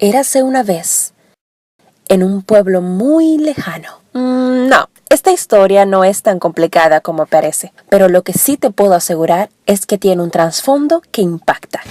Érase una vez, en un pueblo muy lejano. No, esta historia no es tan complicada como parece, pero lo que sí te puedo asegurar es que tiene un trasfondo que impacta.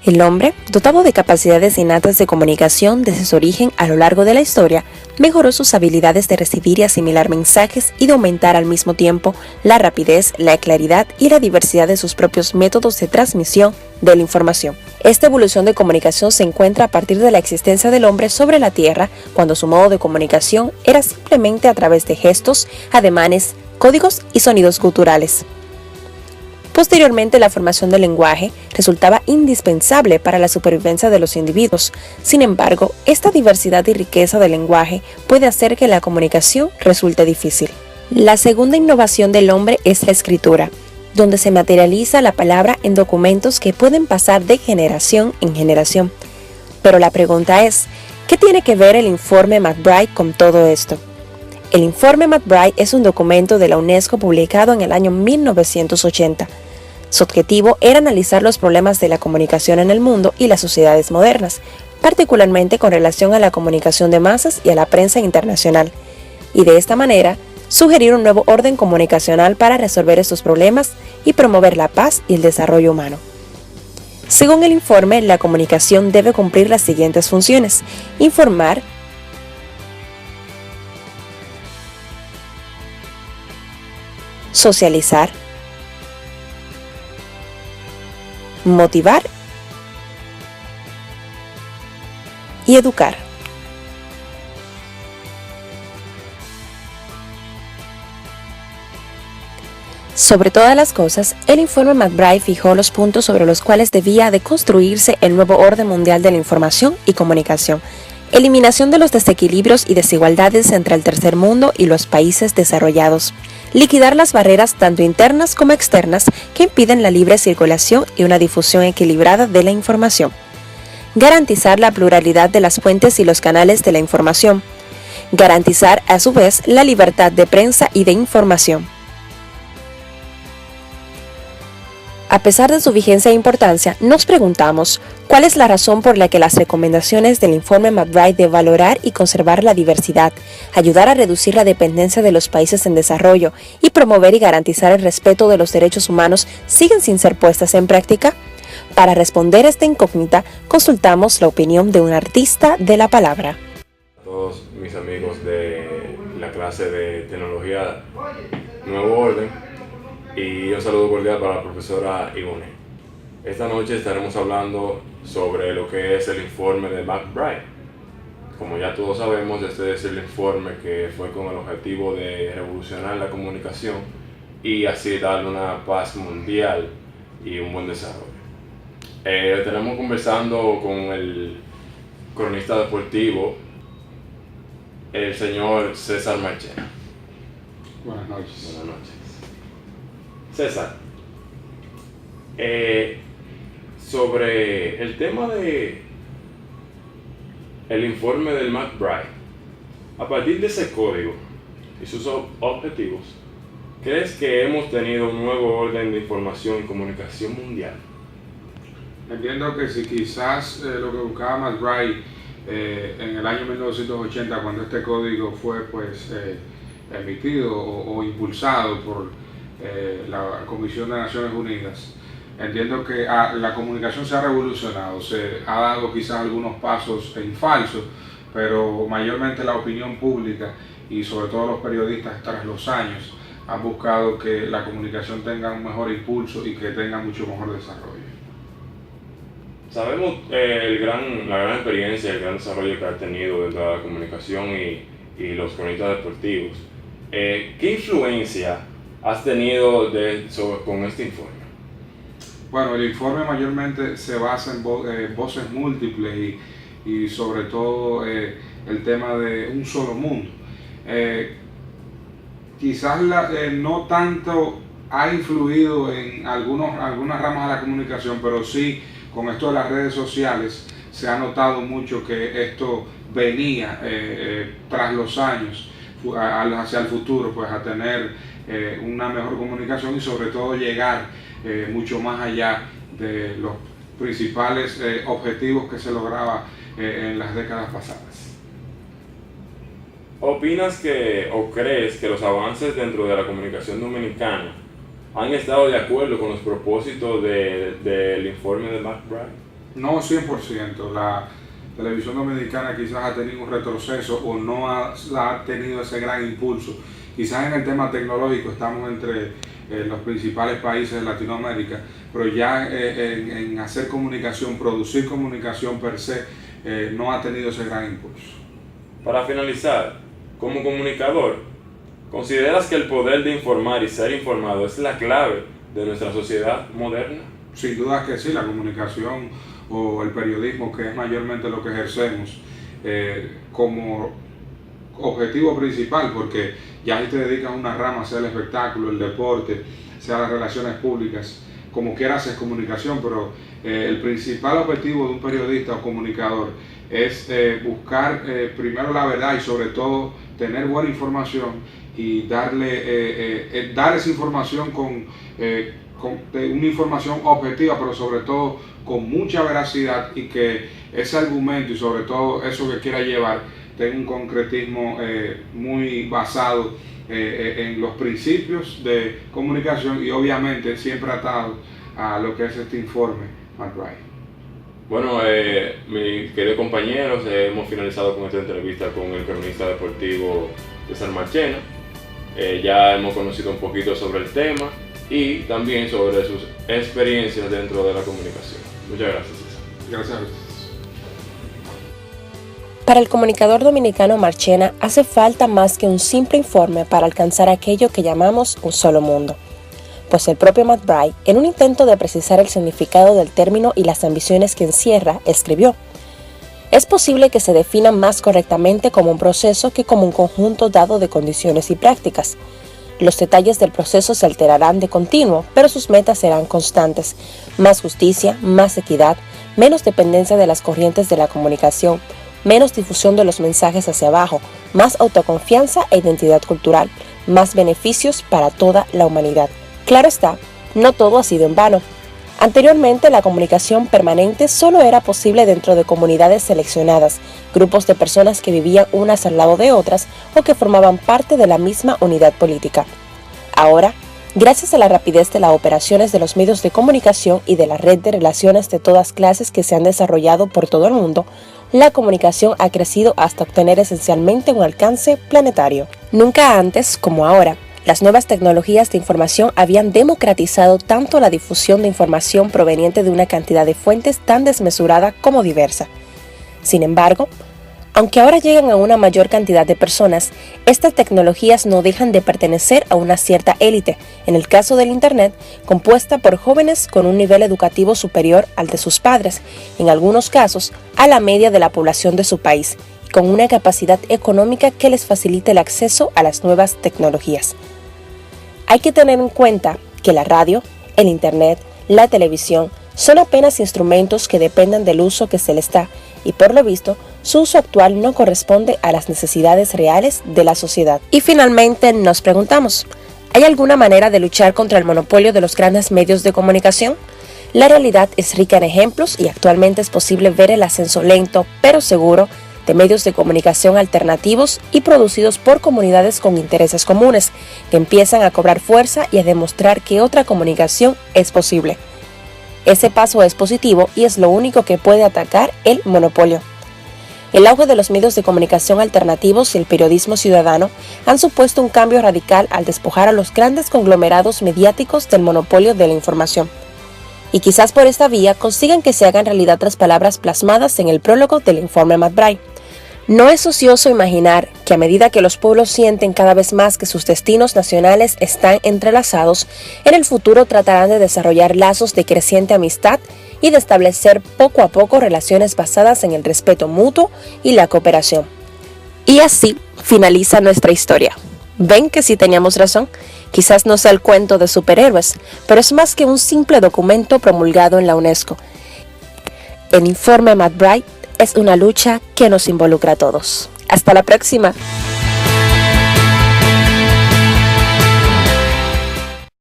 El hombre, dotado de capacidades innatas de comunicación desde su origen a lo largo de la historia, mejoró sus habilidades de recibir y asimilar mensajes y de aumentar al mismo tiempo la rapidez, la claridad y la diversidad de sus propios métodos de transmisión de la información. Esta evolución de comunicación se encuentra a partir de la existencia del hombre sobre la Tierra, cuando su modo de comunicación era simplemente a través de gestos, ademanes, códigos y sonidos guturales. Posteriormente, la formación del lenguaje resultaba indispensable para la supervivencia de los individuos. Sin embargo, esta diversidad y riqueza del lenguaje puede hacer que la comunicación resulte difícil. La segunda innovación del hombre es la escritura, donde se materializa la palabra en documentos que pueden pasar de generación en generación. Pero la pregunta es, ¿qué tiene que ver el informe McBride con todo esto? El informe McBride es un documento de la UNESCO publicado en el año 1980. Su objetivo era analizar los problemas de la comunicación en el mundo y las sociedades modernas, particularmente con relación a la comunicación de masas y a la prensa internacional, y de esta manera sugerir un nuevo orden comunicacional para resolver estos problemas y promover la paz y el desarrollo humano. Según el informe, la comunicación debe cumplir las siguientes funciones: informar, socializar, motivar y educar. Sobre todas las cosas, el informe McBride fijó los puntos sobre los cuales debía de construirse el nuevo orden mundial de la información y comunicación: eliminación de los desequilibrios y desigualdades entre el tercer mundo y los países desarrollados, liquidar las barreras tanto internas como externas que impiden la libre circulación y una difusión equilibrada de la información, garantizar la pluralidad de las fuentes y los canales de la información, garantizar a su vez la libertad de prensa y de información. A pesar de su vigencia e importancia, nos preguntamos, ¿cuál es la razón por la que las recomendaciones del informe McBride de valorar y conservar la diversidad, ayudar a reducir la dependencia de los países en desarrollo y promover y garantizar el respeto de los derechos humanos siguen sin ser puestas en práctica? Para responder a esta incógnita, consultamos la opinión de un artista de la palabra. A todos mis amigos de la clase de Tecnología Nuevo Orden, y un saludo cordial para la profesora Ivone. Esta noche estaremos hablando sobre lo que es el informe de McBride. Como ya todos sabemos, este es el informe que fue con el objetivo de revolucionar la comunicación y así darle una paz mundial y un buen desarrollo. Estaremos conversando con el cronista deportivo, el señor César Marchena. Buenas noches. Buenas noches. César, sobre el tema de el informe del McBride, a partir de ese código y sus objetivos, ¿crees que hemos tenido un nuevo orden de información y comunicación mundial? Entiendo que si quizás lo que buscaba McBride en el año 1980, cuando este código fue emitido o impulsado por la Comisión de Naciones Unidas, entiendo que la comunicación se ha revolucionado, se ha dado quizás algunos pasos en falso, pero mayormente la opinión pública y sobre todo los periodistas tras los años han buscado que la comunicación tenga un mejor impulso y que tenga mucho mejor desarrollo. Sabemos la gran experiencia, el gran desarrollo que ha tenido dentro de la comunicación y y los cronistas deportivos. ¿Qué influencia has tenido con este informe? Bueno, el informe mayormente se basa en voces múltiples y sobre todo el tema de un solo mundo. Quizás no tanto ha influido en algunas ramas de la comunicación, pero sí con esto de las redes sociales se ha notado mucho que esto venía tras los años hacia el futuro, pues a tener una mejor comunicación y sobre todo llegar mucho más allá de los principales objetivos que se lograba en las décadas pasadas. ¿Opinas o crees que los avances dentro de la comunicación dominicana han estado de acuerdo con los propósitos del informe de McBride? No 100%. La televisión dominicana quizás ha tenido un retroceso o no ha tenido ese gran impulso. Quizás en el tema tecnológico estamos entre los principales países de Latinoamérica, pero ya en hacer comunicación, producir comunicación per se, no ha tenido ese gran impulso. Para finalizar, como comunicador, ¿consideras que el poder de informar y ser informado es la clave de nuestra sociedad moderna? Sin duda que sí, la comunicación o el periodismo, que es mayormente lo que ejercemos, como objetivo principal, porque ya si te dedicas a una rama, sea el espectáculo, el deporte, sea las relaciones públicas, como quieras es comunicación, pero el principal objetivo de un periodista o comunicador es buscar primero la verdad y sobre todo tener buena información y dar esa información con una información objetiva, pero sobre todo con mucha veracidad, y que ese argumento y sobre todo eso que quiera llevar tenga un concretismo muy basado en los principios de comunicación y obviamente siempre atado a lo que es este informe McBride. Bueno, mis queridos compañeros, hemos finalizado con esta entrevista con el cronista deportivo César Marchena. Ya hemos conocido un poquito sobre el tema y también sobre sus experiencias dentro de la comunicación. Muchas gracias, César. Gracias a ustedes. Para el comunicador dominicano Marchena hace falta más que un simple informe para alcanzar aquello que llamamos un solo mundo. Pues el propio McBride, en un intento de precisar el significado del término y las ambiciones que encierra, escribió: es posible que se defina más correctamente como un proceso que como un conjunto dado de condiciones y prácticas. Los detalles del proceso se alterarán de continuo, pero sus metas serán constantes: más justicia, más equidad, menos dependencia de las corrientes de la comunicación, menos difusión de los mensajes hacia abajo, más autoconfianza e identidad cultural, más beneficios para toda la humanidad. Claro está, no todo ha sido en vano. Anteriormente, la comunicación permanente solo era posible dentro de comunidades seleccionadas, grupos de personas que vivían unas al lado de otras o que formaban parte de la misma unidad política. Ahora, gracias a la rapidez de las operaciones de los medios de comunicación y de la red de relaciones de todas clases que se han desarrollado por todo el mundo, la comunicación ha crecido hasta obtener esencialmente un alcance planetario. Nunca antes como ahora, las nuevas tecnologías de información habían democratizado tanto la difusión de información proveniente de una cantidad de fuentes tan desmesurada como diversa. Sin embargo, aunque ahora llegan a una mayor cantidad de personas, estas tecnologías no dejan de pertenecer a una cierta élite, en el caso del Internet, compuesta por jóvenes con un nivel educativo superior al de sus padres, en algunos casos a la media de la población de su país, y con una capacidad económica que les facilite el acceso a las nuevas tecnologías. Hay que tener en cuenta que la radio, el Internet, la televisión son apenas instrumentos que dependen del uso que se les da y por lo visto su uso actual no corresponde a las necesidades reales de la sociedad. Y finalmente nos preguntamos, ¿hay alguna manera de luchar contra el monopolio de los grandes medios de comunicación? La realidad es rica en ejemplos y actualmente es posible ver el ascenso lento pero seguro de medios de comunicación alternativos y producidos por comunidades con intereses comunes, que empiezan a cobrar fuerza y a demostrar que otra comunicación es posible. Ese paso es positivo y es lo único que puede atacar el monopolio. El auge de los medios de comunicación alternativos y el periodismo ciudadano han supuesto un cambio radical al despojar a los grandes conglomerados mediáticos del monopolio de la información. Y quizás por esta vía consigan que se hagan realidad las palabras plasmadas en el prólogo del informe McBride. No es ocioso imaginar que a medida que los pueblos sienten cada vez más que sus destinos nacionales están entrelazados, en el futuro tratarán de desarrollar lazos de creciente amistad y de establecer poco a poco relaciones basadas en el respeto mutuo y la cooperación. Y así finaliza nuestra historia. ¿Ven que sí teníamos razón? Quizás no sea el cuento de superhéroes, pero es más que un simple documento promulgado en la UNESCO. El informe McBride es una lucha que nos involucra a todos. Hasta la próxima.